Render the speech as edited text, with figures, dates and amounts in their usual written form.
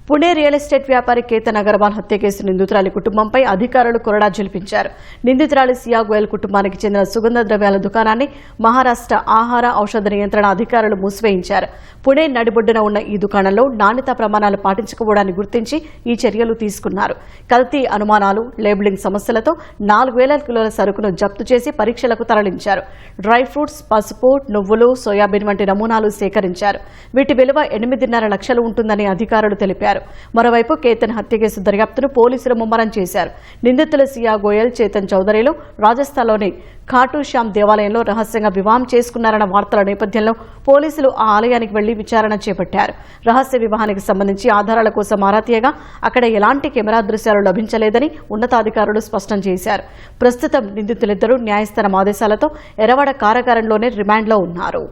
Pune real estate వ్యాపారి కేతన్ అగర్వాల్ హత్య case నిందితురాలి కుటుంబంపై అధికారులు కొరడా జల్పించారు. నిందితురాలి సియా గోయల్ కుటుంబానికి చెందిన సుగంధ ద్రవ్యాల దుకాణాన్ని మహారాష్ట్ర ఆహార ఔషధ నియంత్రణ అధికారులు మూసివేయించారు. పుణె నడిబొడ్డున ఉన్న ఈ దుకాణంలో నాణ్యతా ప్రమాణాలు పాటించకపోవడాన్ని గుర్తించి ఈ చర్యలు తీసుకున్నారు. కల్తీ అనుమానాలు, లేబులింగ్ సమస్యలతో 4,000 కిలోల సరుకును జప్తు చేసి పరీక్షలకు తరలించారు. డ్రై ఫ్రూట్స్, పసుపు, నువ్వులు, సోయాబీన్ వంటి నమూనాలు సేకరించారు. వీటి విలువ 8.5 లక్షలు ఉంటుందని అధికారులు తెలిపారు. మరోవైపు కేతన్ హత్య కేసు దర్యాప్తును పోలీసులు ముమ్మరం చేశారు. నిందితులు సియా గోయల్, చేతన్ చౌదరిలు రాజస్థాన్లోని ఖాటు శ్యామ్ దేవాలయంలో రహస్యంగా వివాహం చేసుకున్నారన్న వార్తల నేపథ్యంలో పోలీసులు ఆ ఆలయానికి వెళ్లి విచారణ చేపట్టారు. రహస్య వివాహానికి సంబంధించి ఆధారాల కోసం ఆరా తీయగా అక్కడ ఎలాంటి కెమెరా దృశ్యాలు లభించలేదని ఉన్నతాధికారులు స్పష్టం చేశారు. ప్రస్తుతం నిందితులిద్దరూ న్యాయస్థానం ఆదేశాలతో ఎర్రవాడ కారాగారంలోనే రిమాండ్లో ఉన్నారు.